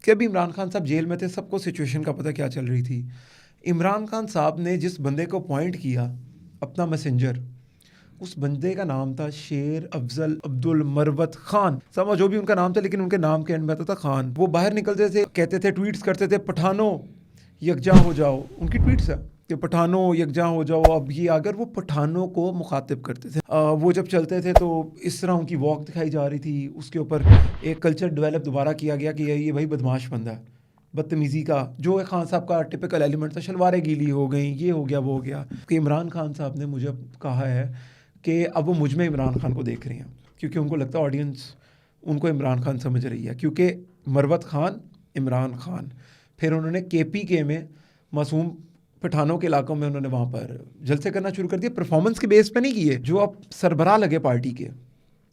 कि अभी इमरान खान साहब जेल में थे, सबको सिचुएशन का पता क्या चल रही थी। इमरान खान साहब ने जिस बंदे को अपॉइंट किया अपना मैसेंजर, उस बंदे का नाम था शेर अफजल अब्दुल मरवत खान, समझ जो भी उनका नाम था, लेकिन उनके नाम के एंड में आता था खान। वो बाहर निकलते थे, कहते थे, ट्वीट्स करते थे, पठानों यकजा हो जाओ, उनकी ट्वीट्स है कि पठानों यकजा हो जाओ। अब ये अगर वो पठानों को मुखातिब करते थे, वो जब चलते थे तो इस तरह उनकी वॉक दिखाई जा रही थी। उसके ऊपर एक कल्चर डेवलप दोबारा किया गया कि ये भाई बदमाश बंदा है, बदतमीज़ी का जो है खान साहब का टिपिकल एलिमेंट था। शलवारें गीली हो गई, ये हो गया, वो हो गया। कि इमरान खान साहब ने मुझे कहा है कि अब वो मुझ में इमरान खान को देख रहे हैं, क्योंकि उनको लगता है ऑडियंस उनको इमरान खान समझ रही है, क्योंकि मरवत खान इमरान खान। फिर उन्होंने KPK में मासूम पठानों के इलाकों में उन्होंने वहाँ पर जलसे करना शुरू कर दिया। परफॉर्मेंस के बेस पे नहीं किए। जो अब सरबराह लगे पार्टी के,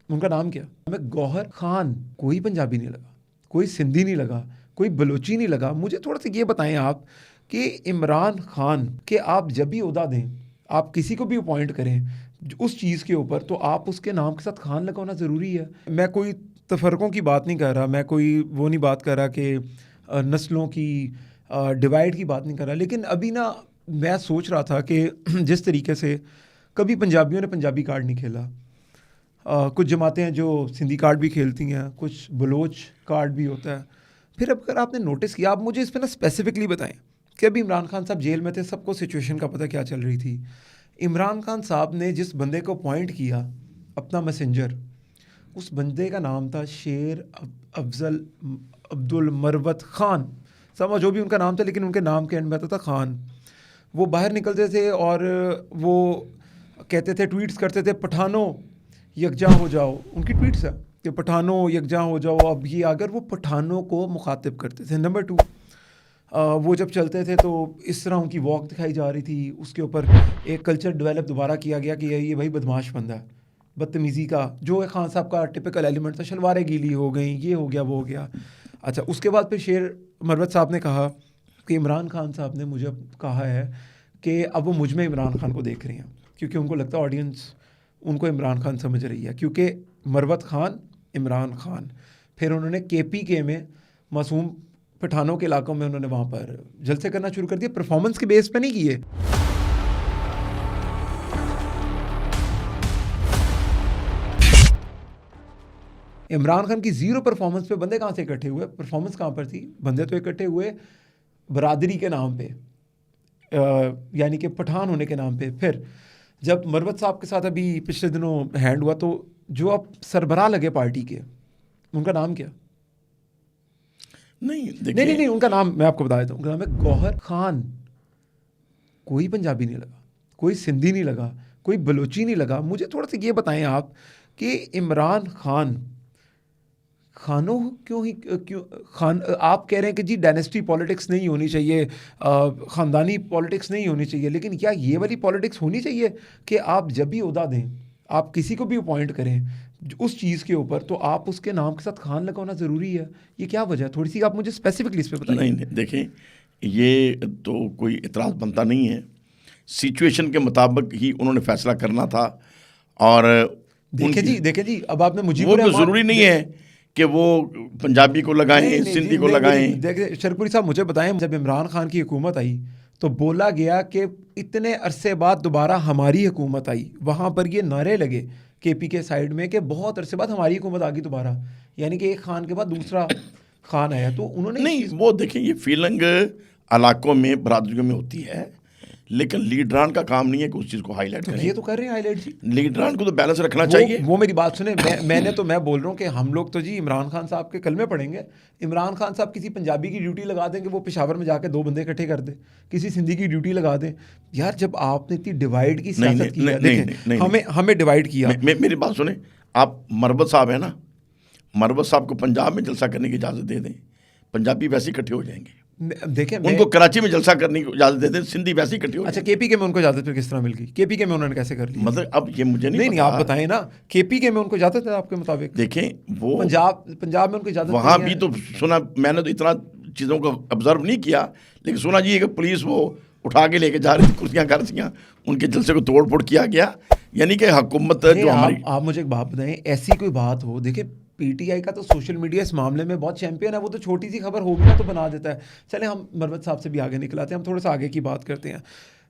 उनका नाम क्या, हमें गौहर खान। कोई पंजाबी नहीं लगा, कोई सिंधी नहीं लगा, कोई बलोची नहीं लगा। मुझे थोड़ा सा ये बताएं आप कि इमरान खान के आप जब भी उहदा दें, आप किसी को भी अपॉइंट करें उस चीज़ के ऊपर, तो आप उसके नाम के साथ खान लगाना ज़रूरी है। मैं कोई तफरकों की बात नहीं कर रहा, मैं कोई वो नहीं बात कर रहा कि नस्लों की डिवाइड की बात नहीं कर रहा। लेकिन अभी ना मैं सोच रहा था कि जिस तरीके से कभी पंजाबियों ने पंजाबी कार्ड नहीं खेला, कुछ जमातें हैं जो सिंधी कार्ड भी खेलती हैं, कुछ बलोच कार्ड भी होता है। फिर अब अगर आपने नोटिस किया, आप मुझे इस पर ना स्पेसिफिकली बताएं कि अभी इमरान खान साहब जेल में थे, सबको सिचुएशन का पता क्या चल रही थी। इमरान खान साहब ने जिस बंदे को अपॉइंट किया अपना मैसेंजर, उस बंदे का नाम था शेर अफजल अब्दुल मरवत खान, समझ जो भी उनका नाम था, लेकिन उनके नाम के एंड में आता था खान। वो बाहर निकलते थे और वो कहते थे, ट्वीट्स करते थे, पठानों यकजा हो जाओ, उनकी ट्वीट्स है कि पठानों यकजा हो जाओ। अब ये अगर वो पठानों को मुखातिब करते थे। नंबर 2, वो जब चलते थे तो इस तरह उनकी वॉक दिखाई जा रही थी। उसके ऊपर एक कल्चर डेवलप दोबारा किया गया कि ये भाई बदमाश बंदा है, बदतमीज़ी का जो है खान साहब का टिपिकल एलिमेंट था। शलवारें गीली हो गई, ये हो गया, वो हो गया। अच्छा, उसके बाद फिर शेर मरवत साहब ने कहा कि इमरान खान साहब ने मुझे कहा है कि अब वो मुझ में इमरान खान को देख रहे हैं, क्योंकि उनको लगता है ऑडियंस उनको इमरान खान समझ रही है, क्योंकि मरवत खान इमरान खान। फिर उन्होंने KPK में मासूम पठानों के इलाकों में उन्होंने वहाँ पर जलसे करना शुरू कर दिया। परफॉर्मेंस के बेस पे नहीं किए। इमरान खान की ज़ीरो परफॉर्मेंस पे बंदे कहाँ से इकट्ठे हुए? परफॉर्मेंस कहाँ पर थी? बंदे तो इकट्ठे हुए बरादरी के नाम पे, यानी कि पठान होने के नाम पे। फिर जब मरवत साहब के साथ अभी पिछले दिनों हैंड हुआ, तो जो अब सरबराह लगे पार्टी के, उनका नाम क्या? नहीं, उनका नाम मैं आपको बता देता हूँ। उनका नाम है गौहर खान। कोई पंजाबी नहीं लगा, कोई सिंधी नहीं लगा, कोई बलोची नहीं लगा। मुझे थोड़ा सा ये बताएं आप कि इमरान खान खानों क्यों खान, आप कह रहे हैं कि जी डायनेस्टी पॉलिटिक्स नहीं होनी चाहिए, ख़ानदानी पॉलिटिक्स नहीं होनी चाहिए, लेकिन क्या ये वाली पॉलिटिक्स होनी चाहिए कि आप जब भी उहदा दें, आप किसी को भी अपॉइंट करें उस चीज़ के ऊपर, तो आप उसके नाम के साथ खान लगाना ज़रूरी है? ये क्या वजह है? थोड़ी सी आप मुझे स्पेसिफिकली इस पर बताइए। नहीं, देखें, ये तो कोई इतराज़ बनता नहीं है। सिचुएशन के मुताबिक ही उन्होंने फैसला करना था। और देखें जी, अब आपने मुझे वो तो ज़रूरी नहीं है कि वो पंजाबी को लगाएं, सिंधी को लगाएं। देखिए शरपुरी साहब, मुझे बताएं, जब इमरान खान की हुकूमत आई तो बोला गया कि इतने अरसे बाद दोबारा हमारी हुकूमत आई। वहाँ पर ये नारे लगे KPK साइड में कि बहुत अरसे बाद हमारी हुकूमत आ गई दोबारा, यानी कि एक खान के बाद दूसरा खान आया। तो उन्होंने नहीं, वो देखें, ये फीलिंग इलाकों में, बरादरियों में होती है, लेकिन लीडरान का काम नहीं है कि उस चीज़ को हाईलाइट करें। ये तो कर रहे हैं हाईलाइट जी। लीडरान को तो बैलेंस रखना चाहिए। वो मेरी बात सुने, मैं बोल रहा हूँ कि हम लोग तो जी इमरान खान साहब के कलमे पढ़ेंगे। इमरान खान साहब किसी पंजाबी की ड्यूटी लगा देंगे, वो पेशावर में जाके 2 बंदे इकट्ठे कर दे, किसी सिंधी की ड्यूटी लगा दें। यार, जब आपने इतनी डिवाइड की सियासत की है, देखें हमें डिवाइड किया। मेरी बात सुने, आप मरवत साहब है ना, मरवत साहब को पंजाब में जलसा करने की इजाज़त दे दें, पंजाबी वैसे इकट्ठे हो जाएंगे। देखें, उनको कराची में जलसा करने की इजाज़त दे दें, सिंधी वैसे इकट्ठे हो। अच्छा, KPK में उनको इजाज़त फिर किस तरह मिल गई? KPK में उन्होंने कैसे कर ली? मतलब अब ये मुझे नहीं, आप बताएं ना। KPK में उनको इजाज़त है आपके मुताबिक? देखें, वो पंजाब में उनको इजाज़त वहाँ भी तो सुना, मैंने तो इतना चीज़ों को ऑब्जर्व नहीं किया, लेकिन सुना जी कि पुलिस वो उठा के लेके जा रही थी, कुर्सियाँ कर्सियाँ, उनके जलसे को तोड़ फोड़ किया गया। यानी कि हुकूमत जो हमारी। आप मुझे एक बात बताएं, ऐसी कोई बात हो, देखिए पीटीआई का तो सोशल मीडिया इस मामले में बहुत चैंपियन है, वो तो छोटी सी खबर होगी ना तो बना देता है। चले हम मरवत साहब से भी आगे निकलाते हैं, हम थोड़ा सा आगे की बात करते हैं।